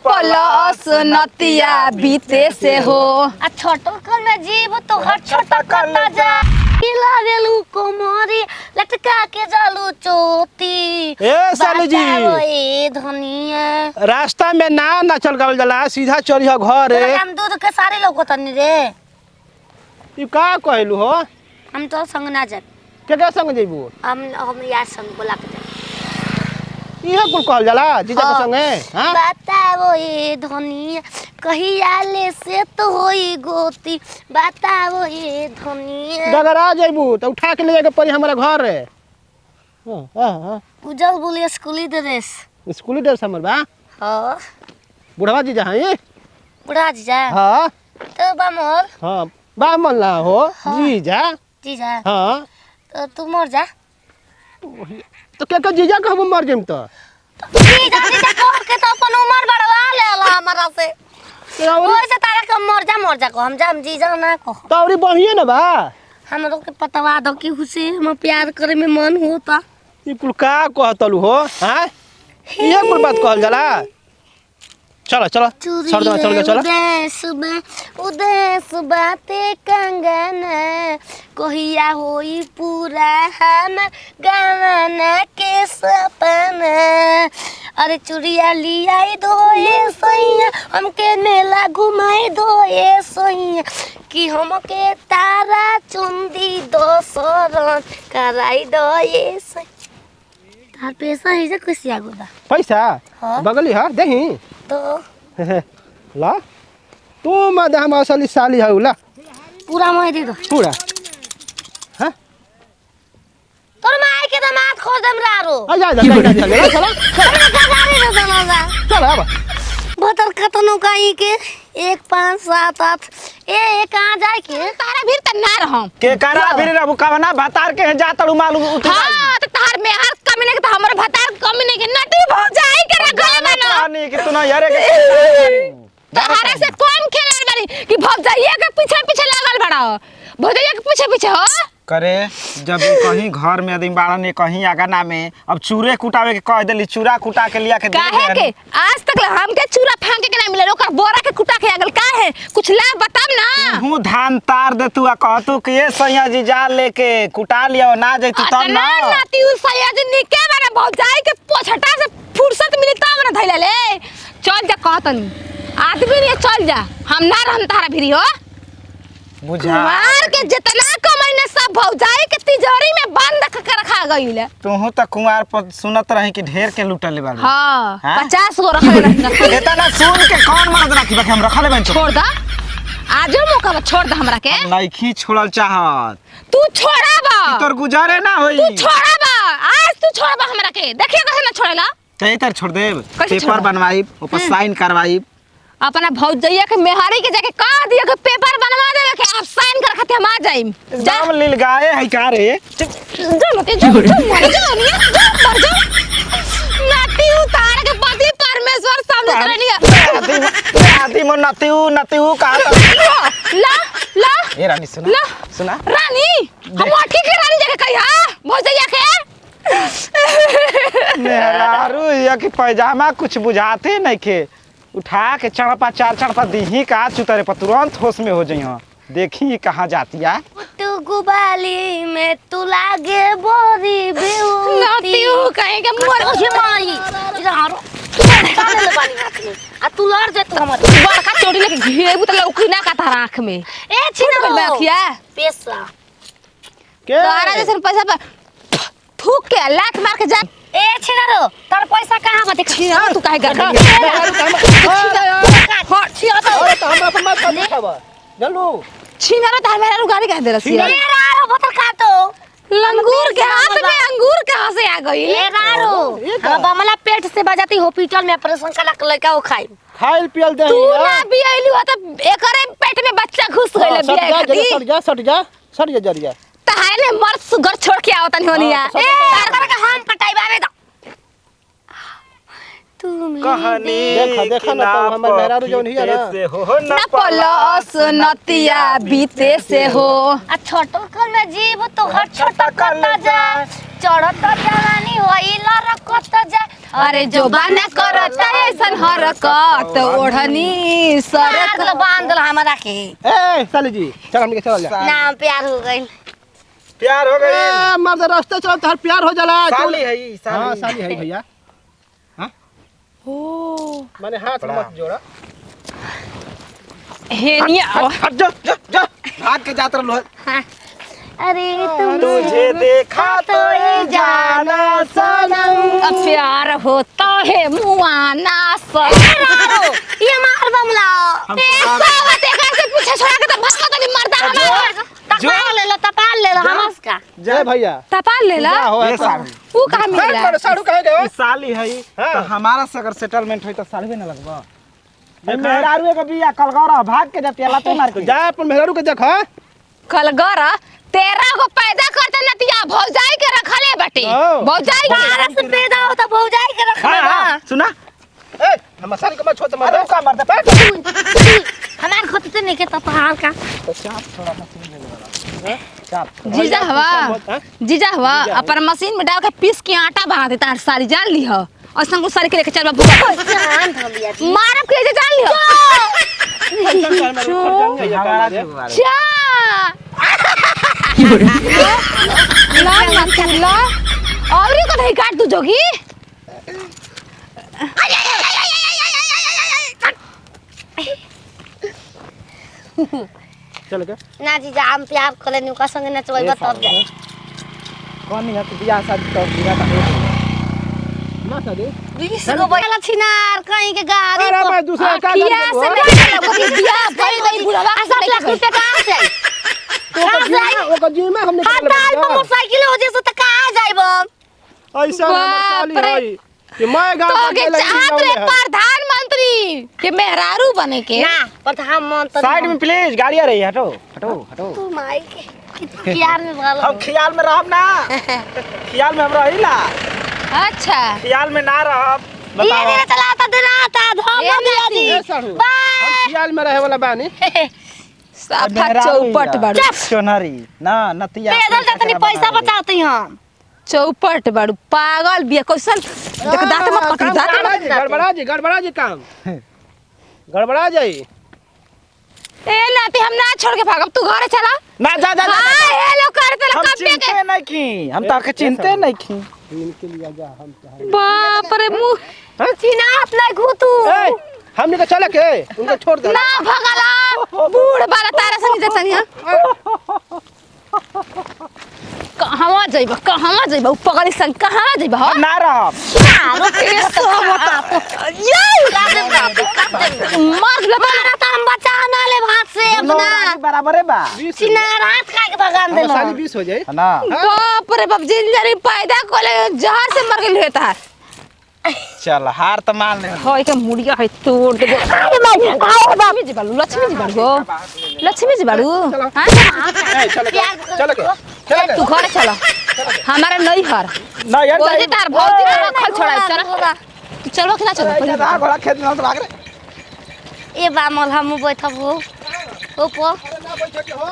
Plus नतिया बीते से हो आ छोटकन में जीव तो हर छोटकन ना जा किला रेलू कोमरी लटका के जालू चोटी ए साली जी ए धनिया रास्ता में ना चल गल जला सीधा चलिह घर हम दूध के सारे लोग तनी रे ई का कहलू हो हम तो संग ना जा के संग जइबू हम यार संग बोला के इहे कुल कहल जाला जीजा के संगे हां बताओ ए धनिया कहिया ले से तो होई गोती बताओ ए धनिया डगरा जइबू त उठा के ले जाके पड़ी हमरा घर रे हां उजल बोली स्कूली ड्रेस स्कूली ड्रेस हमर बा हां बुढ़वा जीजा हैं बुढ़ा जीजा हां तो बामोल हां बामल ना हो जीजा जीजा हां तो तू मर जा तो के जीजा कहबो मर जइम त जीजा जीजा कह के तो अपन उम्र बढ़वा लेला हमरा से ओइ से तारा के मर जा को हम जा जीजा ना को तौरी बढ़िए ना बा हमरो के पतवा दो कि हुसे हम प्यार करे में मन होता ई कुल का कहतलू हो हां इहे कुल बात कहल जाला चलो चलो चल उदय सुबह ते कंगना कहिया होई पूरा हम गाना के सपना अरे चुड़िया लियाई दो ए सैया हमके मेला घुमाई दो ए सैया कि हमके तारा चुंदी दोसरन कराई दो ए सैया तार पैसा है जे कैसे आगोदा पैसा बगली हा देही तो ला तू मदाम असली साली है ला पूरा मैं दे दो पूरा हां तोर माय के दामाद खोल देम रारो आ जा चल चलो चल अब बतर खतनो काई के 1 5 7 8 ए कहां जाए के तारा भीर त ना रहम के करा भीर रहू कवना भतार के जा तड़ू मालूम उठ हां त तार में हर कमी नहीं के हमर भतार कमी नहीं के नटी भ जाई के रखले बनो कहानी कि तू ना यारे के तोहरा से कौन खेलल बानी कि भग जाइए के पीछे पीछे लागल बड़ा भग जाइए के पीछे हो करे जब कहीं घर में आदमी बाड़ा ने कहीं आगना में अब चूरे कुटावे के कह देली चूरा कुटा के लिया के दे काहे के आज तक हमके चूरा फांके के ना मिले ओकर बोरा के कुटा के आगल काहे कुछ ला बताब ना हूं धान तार दे तू आ कहतू कि ये सैया जी जा लेके कुटा लियो ना जइतू तब ना नाती उ सैया जी निके बारे भग जाई के पोछटा से फुर्सत मिली तब ना धइले ले चल जा कहतनी आदमी ने चल जा हम ना रहन तारा भिरी हो बुझा मार के जितना कमाईने सब भौजाई के तिजोरी में बंद कर रखा गइले तू त कुमार पर सुनत रही कि ढेर के लूटले बाड़ी हां हाँ? 50 गो रखले रखले एता ना सुन के कौन मर्द राखी बाकी हम रखले बन छोड़ दा आजो मौका छोड़ दा हमरा के नइखी छोड़ल चाहत तू छोड़ाबा तोर गुजारे ना होई तू छोड़ाबा आज तू छोड़ाबा हमरा के देखिए कैसे ना छोड़ेला ते तर छोड़ देब कैसे पेपर छोड़बा? बनवाई ऊपर साइन करवाई अपना भौजैया के मेहरी के जाके कह दिया के पेपर बनवा देवे के आप साइन कर खाते हम आ जाइम जाम लील गाए है का रे जो मते जो मर जा नाती उतार के पति परमेश्वर सामने कर लिया आदि मन नतिउ का ला ला ए रानी सुना सुना रानी हम अठी के रानी जाके कहिया भौजैया के मेहरारू या कि पैजामा कुछ बुझाते नहीं के उठा के चढ़पा चार चढ़पा दीही का चुतरे पर तुरंत होश में हो जइयो देखी कहां जातिया तू गुबाली में तू लागे बोरी बेऊ नाती कहीं के मोर के माई इधर चले ले पानी हाथ में आ तू लड़ जे तू हमर बड़का चोटी लेके घेबू त लौकी ना का तार आंख में ए छिना बैठिया पैसा के तारा जैसे पैसा पे थूक के लात मार के जा ए छिना रो तार पैसा कहां बा देख छिना तू काहे कर छिना तो अरे त हमरा पर मत खाबा जल्लू छिना रो तार मेरा गाड़ी कह दे रसी मेरा रो बतर काटो लंगूर के हाथ में अंगूर कहां से आ गई ए रारो बमला पेट से बजाती हॉस्पिटल में ऑपरेशन करा लड़का वो खाई खाइल पियल दे तू ना बियाइलू त एकरे पेट में बच्चा घुस गइले बिया खाती सट जा जरिया तहारे ने मर्द सुगर छोड़ के आवत नहीं होनिया ए तार का हम कटाइबावे दा तू कहानी देखा ना तो हमर मेहरारू जौन हिया ना से हो ना पलस नतिया बीते से हो आ छोटकन में जीव तो हर छोटकन ना जा चढ़त जवानी होइला रखत जा अरे जो बाना करता ऐसन हरकत ओढ़नी सरक सरक बांध दल हमारा के ए साली जी चल हमके चल जा नाम प्यार हो गई। प्यार हो गई। ए मर्द रास्ते चल तोहर प्यार हो जाला साली है ई, हां साली। साली है भैया ओ माने हाथ मत जोड़ा हेनिया हट जा जा जा भाग के जात रहलो अरे तुम तुझे देखा तो ये जाना सनम। अब प्यार होता है मुआना सर ये मार बमला से पूछे छोड़ा के तो भसका तो नहीं मरदा हमारा तपाल ले लो हमस का जय भैया तपाल ले ला क्या हो ये साली। वो कहां मिला साड़ू कहे गए ई साली है ई, तो हमारा से अगर सेटलमेंट होई तो सालवे न लगबा। मेहरारू के बिया कलगौरा भाग के जब तेला तो मार के जा अपन मेहरारू के देख कलगरा 13 को पैदा करते नतिया भौजाई के रखले बाटे ओ। भौजाई के बारह से पैदा हो तो भौजाई के रख हां लेना हां सुना ए हम साली को मत छोड़ मत अरे का मर दे हमार खोते नहीं के तपाल का जीजा हवा जीजा हवा अपन मशीन में डाल के पीस के आटा बना देता है सारी जान ली हो और संग सारी के लेके चल बाबू जान धलिया मारब के जे जान ली हो हमारा जुगाड़। चा ला ना तू ला और ये कथई काट तू जोगी चल के ना जी जा हम प्यार करे नु का संग नचवाई तब जाए कौन है तो बियाह शादी तो बियाह का ना साली 20 को बैला छिनार कहीं के गाड़ी अरे मैं दूसरा का किया से नहीं लगती दिया भाई भाई बुढ़वा 7 लाख रुपए कहां से आई कहां से आई वो जीमा हमने हटाल पर मोटरसाइकिल हो जैसे तो कहां जाइबो ऐसा साली बाप रे। है कि मैं गांव तो के चाहत रे प्रधानमंत्री के मेहरारू बने के ना प्रधानमंत्री साइड में प्लीज गाड़ी आ रही है हटो हटो हटो तू माई के कितना प्यार में भालो हम ख्याल में रहब ना ख्याल में हम रहिला अच्छा ख्याल में ना रहब ये मेरा चलाता डराता धोम ए दिया नाती, दी ए साढ़ू हम ख्याल में रहे वाला बानी साफा चौपट बाड़ू चोनरी ना नतिया पैदल जातनी पैसा बचाती हम चौपट बाड़ू पागल बिया कैसन देख दांत मत कटी दांत मत गड़बड़ा जी काम गड़बड़ा जाई ए नाती हम ना छोड़ के भागब तू घरे चला ना जा जा हां ए लो करते हम कब के चिंते नहीं की हम तो चिंते नहीं की इनके लिए जा हम बाप रे मुंह सीना अपना घुतू ए हमने को चला के उनको छोड़ दे ना भगला बूढ़ बाला तारा संग जतनी कहवा जइबा पगली संग कहां जइबा हो ना रहब मारो के मार ले मारा तो हम बचा ना ले भात से अपना बराबर है बा सीना रात का के भगान देलो साली 20 हो जाए ना बाप रे बाप जिंदगी पैदा कोले जहर से मर गेल हेता चल हार तो मान ले होय के मुड़िया है तोड़ दे लक्ष्मी जी बाड़ू लक्ष्मी जी बाड़ू हां ए चल के तू घर चलो हमारा नहीं हर ना यार कोई तार भौजी का रखल छोड़ा चल तू चलो कि ना चलो पहले जा घोड़ा खेत में तो भाग रे ए बा मल हम बैठब हो ओपो ना बैठे के हो